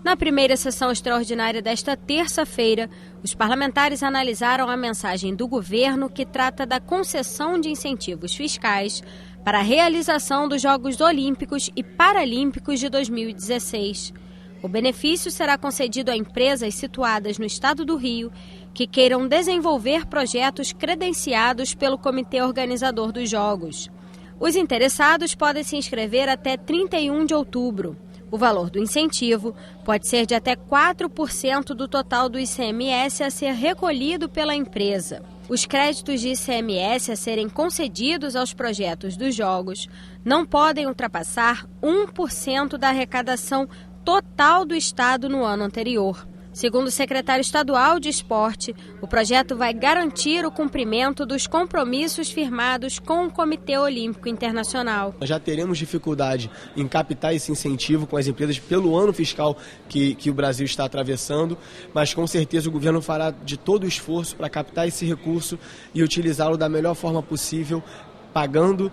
Na primeira sessão extraordinária desta terça-feira, os parlamentares analisaram a mensagem do governo que trata da concessão de incentivos fiscais para a realização dos Jogos Olímpicos e Paralímpicos de 2016. O benefício será concedido a empresas situadas no estado do Rio que queiram desenvolver projetos credenciados pelo comitê organizador dos Jogos. Os interessados podem se inscrever até 31 de outubro. O valor do incentivo pode ser de até 4% do total do ICMS a ser recolhido pela empresa. Os créditos de ICMS a serem concedidos aos projetos dos Jogos não podem ultrapassar 1% da arrecadação total do Estado no ano anterior. Segundo o secretário estadual de Esporte, o projeto vai garantir o cumprimento dos compromissos firmados com o Comitê Olímpico Internacional. Nós já teremos dificuldade em captar esse incentivo com as empresas pelo ano fiscal que o Brasil está atravessando, mas com certeza o governo fará de todo o esforço para captar esse recurso e utilizá-lo da melhor forma possível, pagando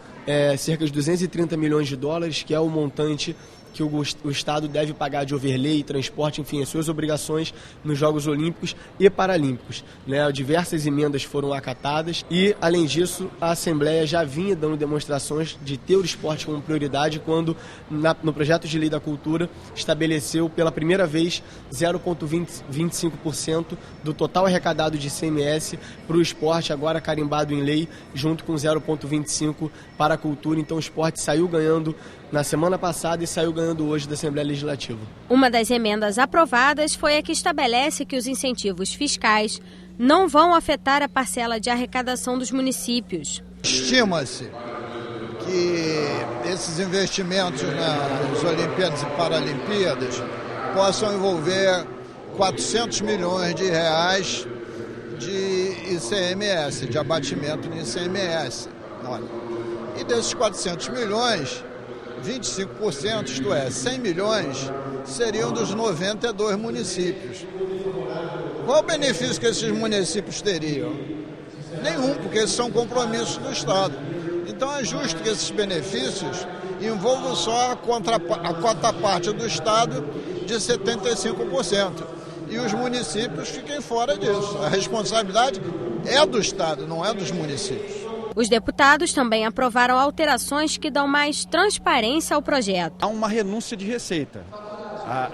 cerca de 230 milhões de dólares, que é o montante que o Estado deve pagar de overlay, transporte, enfim, as suas obrigações nos Jogos Olímpicos e Paralímpicos. Diversas emendas foram acatadas e, além disso, a Assembleia já vinha dando demonstrações de ter o esporte como prioridade quando, no projeto de lei da cultura, estabeleceu pela primeira vez 0,25% do total arrecadado de ICMS para o esporte, agora carimbado em lei, junto com 0,25% para a cultura. Então o esporte saiu ganhando na semana passada e saiu ganhando hoje da Assembleia Legislativa. Uma das emendas aprovadas foi a que estabelece que os incentivos fiscais não vão afetar a parcela de arrecadação dos municípios. Estima-se que esses investimentos nas Olimpíadas e Paralimpíadas possam envolver 400 milhões de reais de ICMS, de abatimento no ICMS. E desses 400 milhões, 25%, isto é, 100 milhões, seriam dos 92 municípios. Qual o benefício que esses municípios teriam? Nenhum, porque esses são compromissos do Estado. Então é justo que esses benefícios envolvam só a quota parte do Estado de 75%. E os municípios fiquem fora disso. A responsabilidade é do Estado, não é dos municípios. Os deputados também aprovaram alterações que dão mais transparência ao projeto. Há uma renúncia de receita.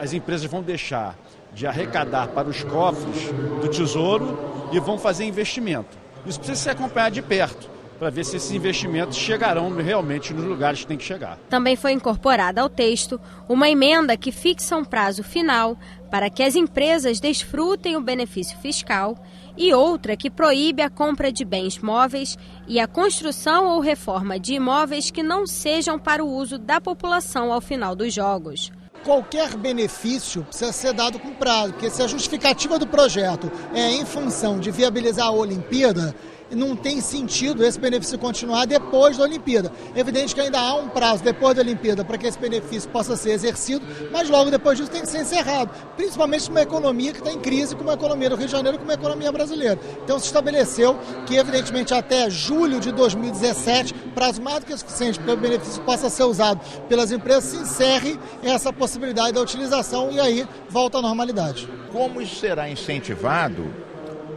As empresas vão deixar de arrecadar para os cofres do Tesouro e vão fazer investimento. Isso precisa ser acompanhado de perto, para ver se esses investimentos chegarão realmente nos lugares que tem que chegar. Também foi incorporada ao texto uma emenda que fixa um prazo final para que as empresas desfrutem o benefício fiscal e outra que proíbe a compra de bens móveis e a construção ou reforma de imóveis que não sejam para o uso da população ao final dos Jogos. Qualquer benefício precisa ser dado com prazo, porque se a justificativa do projeto é em função de viabilizar a Olimpíada, não tem sentido esse benefício continuar depois da Olimpíada. É evidente que ainda há um prazo depois da Olimpíada para que esse benefício possa ser exercido, mas logo depois disso tem que ser encerrado, principalmente numa economia que está em crise, como a economia do Rio de Janeiro, como a economia brasileira. Então se estabeleceu que, evidentemente, até julho de 2017, prazo mais do que suficiente para que o benefício possa ser usado pelas empresas, se encerre essa possibilidade da utilização e aí volta à normalidade. Como isso será incentivado?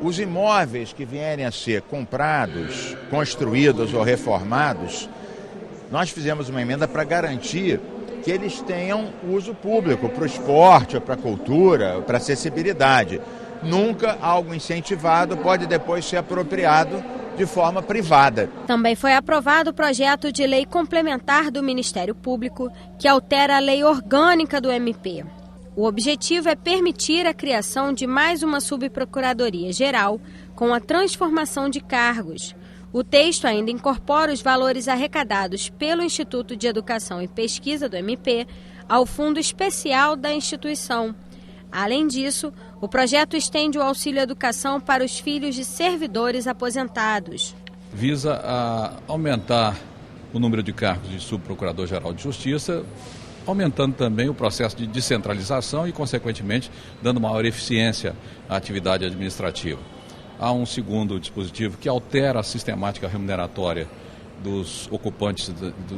Os imóveis que vierem a ser comprados, construídos ou reformados, nós fizemos uma emenda para garantir que eles tenham uso público para o esporte, para a cultura, para a acessibilidade. Nunca algo incentivado pode depois ser apropriado de forma privada. Também foi aprovado o projeto de lei complementar do Ministério Público que altera a lei orgânica do MP. O objetivo é permitir a criação de mais uma subprocuradoria-geral com a transformação de cargos. O texto ainda incorpora os valores arrecadados pelo Instituto de Educação e Pesquisa do MP ao fundo especial da instituição. Além disso, o projeto estende o auxílio educação para os filhos de servidores aposentados. Visa aumentar o número de cargos de subprocurador-geral de Justiça, aumentando também o processo de descentralização e, consequentemente, dando maior eficiência à atividade administrativa. Há um segundo dispositivo que altera a sistemática remuneratória dos ocupantes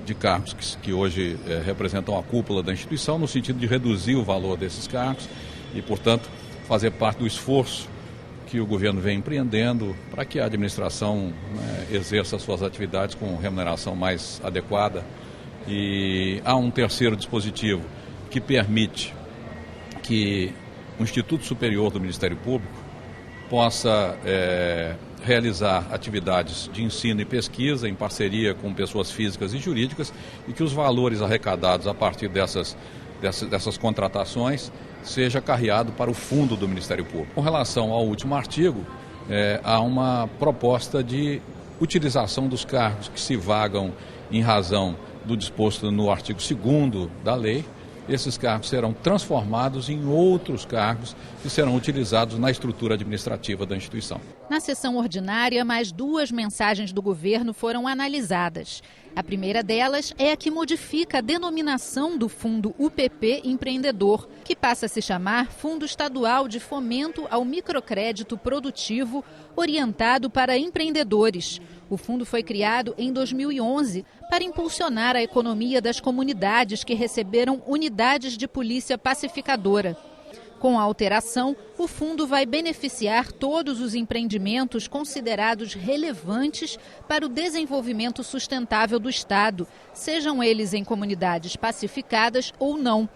de cargos que hoje representam a cúpula da instituição, no sentido de reduzir o valor desses cargos e, portanto, fazer parte do esforço que o governo vem empreendendo para que a administração exerça suas atividades com remuneração mais adequada. E há um terceiro dispositivo que permite que o Instituto Superior do Ministério Público possa realizar atividades de ensino e pesquisa em parceria com pessoas físicas e jurídicas e que os valores arrecadados a partir dessas contratações seja carreado para o fundo do Ministério Público. Com relação ao último artigo, há uma proposta de utilização dos cargos que se vagam em razão do disposto no artigo 2º da lei. Esses cargos serão transformados em outros cargos que serão utilizados na estrutura administrativa da instituição. Na sessão ordinária, mais 2 mensagens do governo foram analisadas. A primeira delas é a que modifica a denominação do Fundo UPP Empreendedor, que passa a se chamar Fundo Estadual de Fomento ao Microcrédito Produtivo orientado para empreendedores. O fundo foi criado em 2011 para impulsionar a economia das comunidades que receberam unidades de polícia pacificadora. Com a alteração, o fundo vai beneficiar todos os empreendimentos considerados relevantes para o desenvolvimento sustentável do Estado, sejam eles em comunidades pacificadas ou não.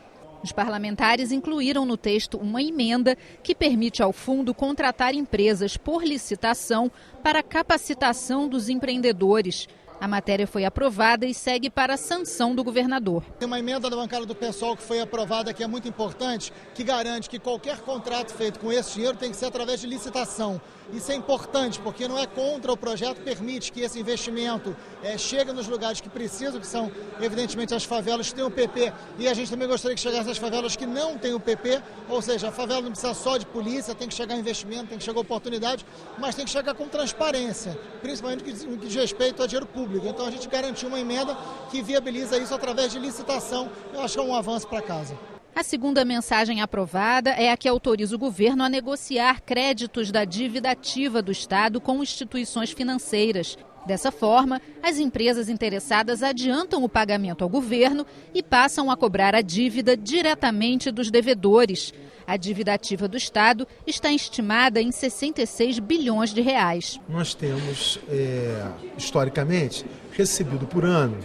Os parlamentares incluíram no texto uma emenda que permite ao fundo contratar empresas por licitação para a capacitação dos empreendedores. A matéria foi aprovada e segue para a sanção do governador. Tem uma emenda da bancada do PSOL que foi aprovada, que é muito importante, que garante que qualquer contrato feito com esse dinheiro tem que ser através de licitação. Isso é importante, porque não é contra o projeto, permite que esse investimento chegue nos lugares que precisam, que são, evidentemente, as favelas que têm o PP. E a gente também gostaria que chegasse às favelas que não têm o PP, ou seja, a favela não precisa só de polícia, tem que chegar investimento, tem que chegar oportunidade, mas tem que chegar com transparência, principalmente no que diz respeito a dinheiro público. Então a gente garantiu uma emenda que viabiliza isso através de licitação. Eu acho que é um avanço para casa. A segunda mensagem aprovada é a que autoriza o governo a negociar créditos da dívida ativa do Estado com instituições financeiras. Dessa forma, as empresas interessadas adiantam o pagamento ao governo e passam a cobrar a dívida diretamente dos devedores. A dívida ativa do Estado está estimada em 66 bilhões de reais. Nós temos, historicamente, recebido por ano,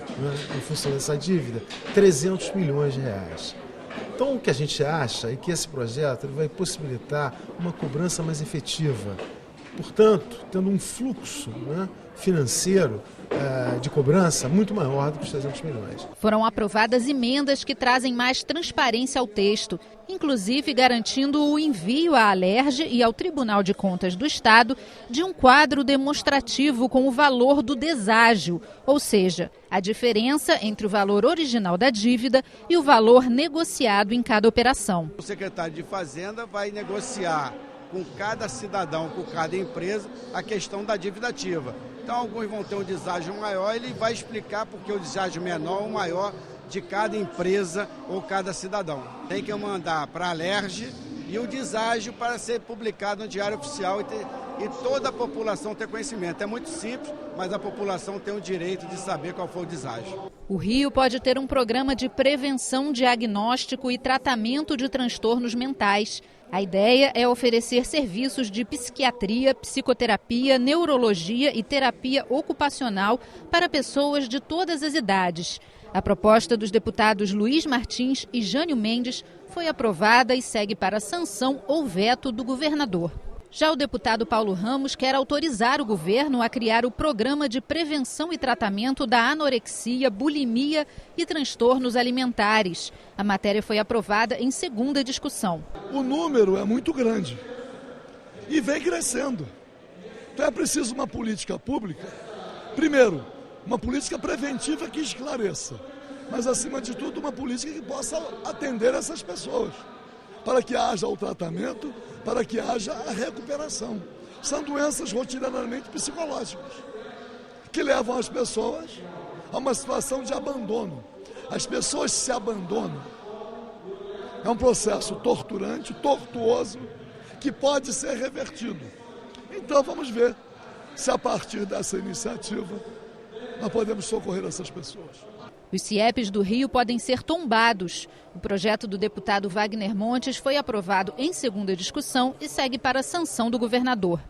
em função dessa dívida, 300 milhões de reais. Então, o que a gente acha é que esse projeto vai possibilitar uma cobrança mais efetiva. Portanto, tendo um fluxo financeiro de cobrança muito maior do que os 300 milhões. Foram aprovadas emendas que trazem mais transparência ao texto, inclusive garantindo o envio à Alerj e ao Tribunal de Contas do Estado de um quadro demonstrativo com o valor do deságio, ou seja, a diferença entre o valor original da dívida e o valor negociado em cada operação. O secretário de Fazenda vai negociar com cada cidadão, com cada empresa, a questão da dívida ativa. Então, alguns vão ter um deságio maior, ele vai explicar porque o deságio menor ou maior de cada empresa ou cada cidadão. Tem que mandar para a Alerj e o deságio para ser publicado no Diário Oficial e toda a população ter conhecimento. É muito simples, mas a população tem o direito de saber qual foi o deságio. O Rio pode ter um programa de prevenção, diagnóstico e tratamento de transtornos mentais. A ideia é oferecer serviços de psiquiatria, psicoterapia, neurologia e terapia ocupacional para pessoas de todas as idades. A proposta dos deputados Luiz Martins e Jânio Mendes foi aprovada e segue para sanção ou veto do governador. Já o deputado Paulo Ramos quer autorizar o governo a criar o Programa de Prevenção e Tratamento da Anorexia, Bulimia e Transtornos Alimentares. A matéria foi aprovada em segunda discussão. O número é muito grande e vem crescendo. Então é preciso uma política pública, primeiro, uma política preventiva que esclareça, mas acima de tudo uma política que possa atender essas pessoas, para que haja o tratamento, para que haja a recuperação. São doenças rotineiramente psicológicas, que levam as pessoas a uma situação de abandono. As pessoas se abandonam. É um processo torturante, tortuoso, que pode ser revertido. Então vamos ver se a partir dessa iniciativa nós podemos socorrer essas pessoas. Os CIEPs do Rio podem ser tombados. O projeto do deputado Wagner Montes foi aprovado em segunda discussão e segue para a sanção do governador.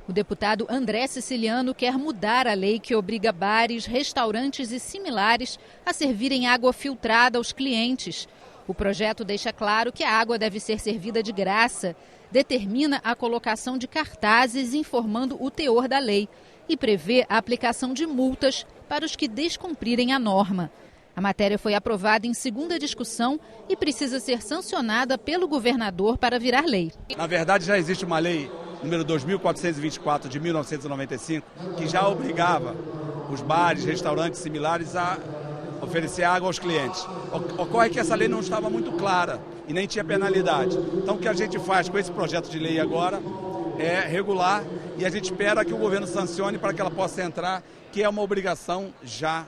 O deputado André Siciliano quer mudar a lei que obriga bares, restaurantes e similares a servirem água filtrada aos clientes. O projeto deixa claro que a água deve ser servida de graça, determina a colocação de cartazes informando o teor da lei e prevê a aplicação de multas para os que descumprirem a norma. A matéria foi aprovada em segunda discussão e precisa ser sancionada pelo governador para virar lei. Na verdade, já existe uma lei número 2.424 de 1995 que já obrigava os bares, restaurantes similares a oferecer água aos clientes. Ocorre que essa lei não estava muito clara e nem tinha penalidade. Então o que a gente faz com esse projeto de lei agora é regular e a gente espera que o governo sancione para que ela possa entrar, que é uma obrigação já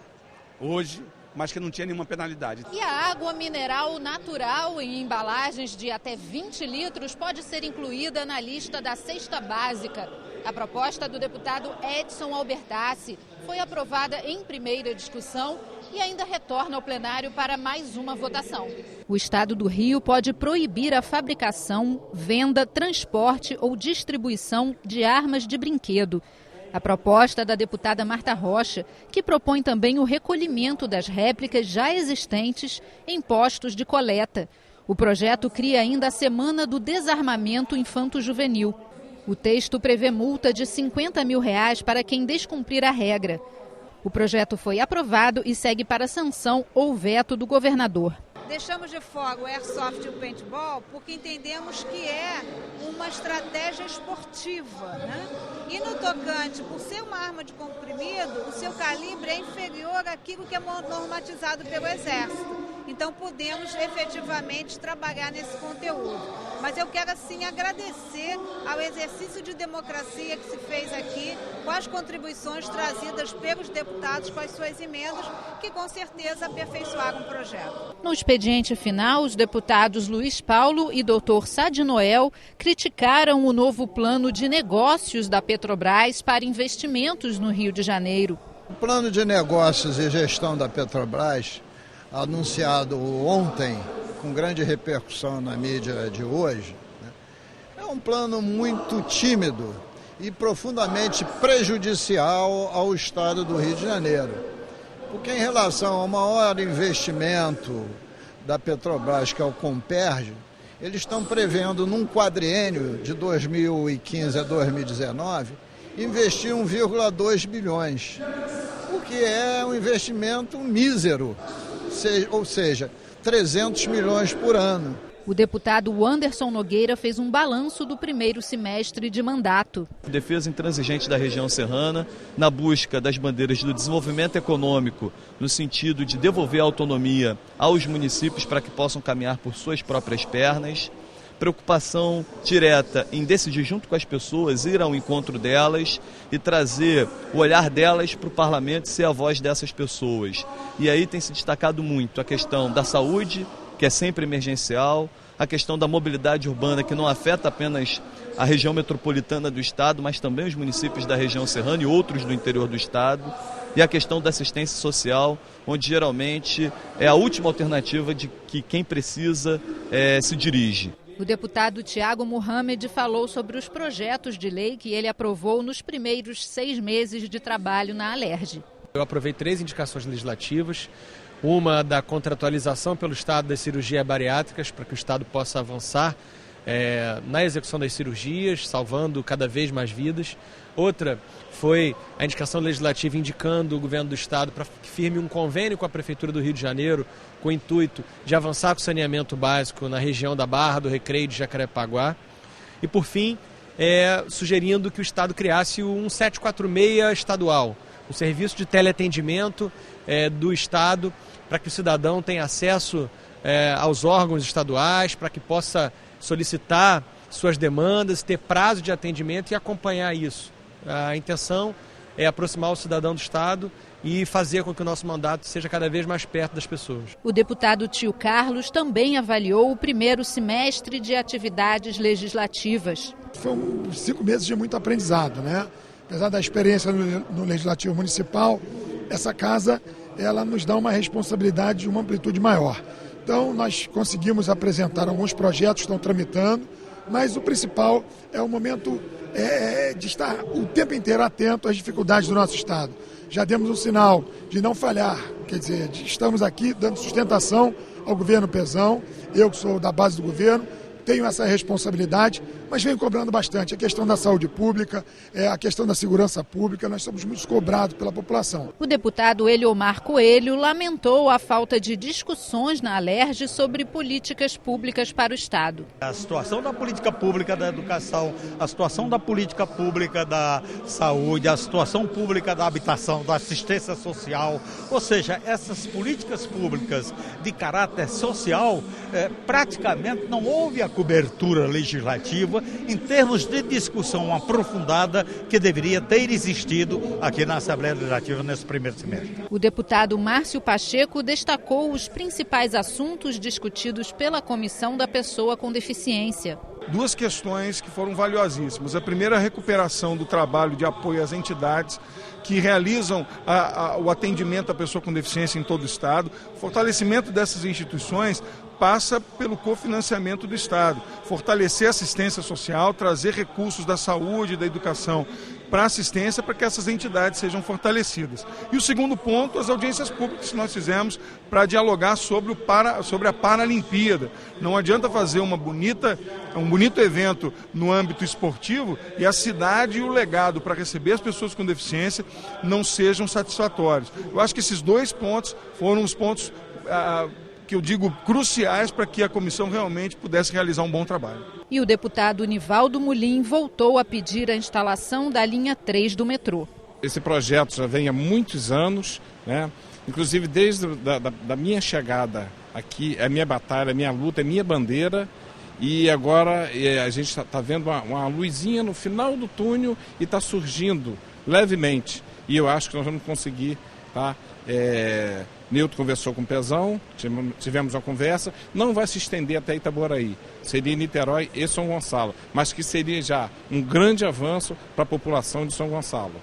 hoje, mas que não tinha nenhuma penalidade. E a água mineral natural em embalagens de até 20 litros pode ser incluída na lista da cesta básica. A proposta do deputado Edson Albertassi foi aprovada em primeira discussão e ainda retorna ao plenário para mais uma votação. O Estado do Rio pode proibir a fabricação, venda, transporte ou distribuição de armas de brinquedo. A proposta da deputada Marta Rocha, que propõe também o recolhimento das réplicas já existentes em postos de coleta. O projeto cria ainda a Semana do Desarmamento Infanto-Juvenil. O texto prevê multa de R$50 mil para quem descumprir a regra. O projeto foi aprovado e segue para sanção ou veto do governador. Deixamos de fora o airsoft e o paintball porque entendemos que é uma estratégia esportiva, né? E no tocante, por ser uma arma de comprimido, o seu calibre é inferior àquilo que é normatizado pelo Exército. Então podemos efetivamente trabalhar nesse conteúdo. Mas eu quero assim agradecer ao exercício de democracia que se fez aqui, com as contribuições trazidas pelos deputados com as suas emendas, que com certeza aperfeiçoaram o projeto. No expediente final, os deputados Luiz Paulo e Dr. Sadi Noel criticaram o novo plano de negócios da Petrobras para investimentos no Rio de Janeiro. O plano de negócios e gestão da Petrobras, anunciado ontem, com grande repercussão na mídia de hoje, é um plano muito tímido e profundamente prejudicial ao Estado do Rio de Janeiro. Porque em relação ao maior investimento da Petrobras, que é o Comperj, eles estão prevendo num quadriênio de 2015 a 2019 investir 1,2 bilhões, o que é um investimento mísero, ou seja, 300 milhões por ano. O deputado Anderson Nogueira fez um balanço do primeiro semestre de mandato. Defesa intransigente da região serrana, na busca das bandeiras do desenvolvimento econômico, no sentido de devolver a autonomia aos municípios para que possam caminhar por suas próprias pernas. Preocupação direta em decidir junto com as pessoas, ir ao encontro delas e trazer o olhar delas para o parlamento e ser a voz dessas pessoas. E aí tem se destacado muito a questão da saúde, que é sempre emergencial, a questão da mobilidade urbana, que não afeta apenas a região metropolitana do estado, mas também os municípios da região serrana e outros do interior do estado, e a questão da assistência social, onde geralmente é a última alternativa de que quem precisa se dirige. O deputado Tiago Mohamed falou sobre os projetos de lei que ele aprovou nos primeiros 6 meses de trabalho na Alerj. Eu aprovei 3 indicações legislativas, uma da contratualização pelo Estado das cirurgias bariátricas, para que o Estado possa avançar na execução das cirurgias, salvando cada vez mais vidas. Outra foi a indicação legislativa indicando o governo do Estado para que firme um convênio com a Prefeitura do Rio de Janeiro, com o intuito de avançar com o saneamento básico na região da Barra, do Recreio e de Jacarepaguá. E, por fim, sugerindo que o Estado criasse um 746 estadual, um serviço de teleatendimento do Estado, para que o cidadão tenha acesso aos órgãos estaduais, para que possa solicitar suas demandas, ter prazo de atendimento e acompanhar isso. A intenção é aproximar o cidadão do Estado e fazer com que o nosso mandato seja cada vez mais perto das pessoas. O deputado Tio Carlos também avaliou o primeiro semestre de atividades legislativas. Foram 5 meses de muito aprendizado, né? Apesar da experiência no Legislativo Municipal, essa casa ela nos dá uma responsabilidade de uma amplitude maior. Então, nós conseguimos apresentar alguns projetos que estão tramitando, mas o principal é o momento de estar o tempo inteiro atento às dificuldades do nosso Estado. Já demos um sinal de não falhar, quer dizer, estamos aqui dando sustentação ao governo Pezão, eu que sou da base do governo, tenho essa responsabilidade, mas venho cobrando bastante. A questão da saúde pública, a questão da segurança pública, nós somos muito cobrados pela população. O deputado Eliomar Coelho lamentou a falta de discussões na Alerj sobre políticas públicas para o Estado. A situação da política pública da educação, a situação da política pública da saúde, a situação pública da habitação, da assistência social, ou seja, essas políticas públicas de caráter social, praticamente não houve a cobertura legislativa em termos de discussão aprofundada que deveria ter existido aqui na Assembleia Legislativa nesse primeiro semestre. O deputado Márcio Pacheco destacou os principais assuntos discutidos pela Comissão da Pessoa com Deficiência. Duas questões que foram valiosíssimas. A primeira, a recuperação do trabalho de apoio às entidades que realizam o atendimento à pessoa com deficiência em todo o Estado. O fortalecimento dessas instituições passa pelo cofinanciamento do Estado. Fortalecer a assistência social, trazer recursos da saúde e da educação para assistência, para que essas entidades sejam fortalecidas. E o segundo ponto, as audiências públicas que nós fizemos para dialogar sobre a Paralimpíada. Não adianta fazer um bonito evento no âmbito esportivo e a cidade e o legado para receber as pessoas com deficiência não sejam satisfatórios. Eu acho que esses dois pontos foram os pontos que eu digo cruciais para que a comissão realmente pudesse realizar um bom trabalho. E o deputado Nivaldo Mulim voltou a pedir a instalação da linha 3 do metrô. Esse projeto já vem há muitos anos, né? Inclusive desde da minha chegada aqui, é minha batalha, é minha luta, é minha bandeira. E agora a gente está vendo uma luzinha no final do túnel e está surgindo levemente. E eu acho que nós vamos conseguir, tá? Nilton conversou com o Pezão, tivemos uma conversa, não vai se estender até Itaboraí, seria Niterói e São Gonçalo, mas que seria já um grande avanço para a população de São Gonçalo.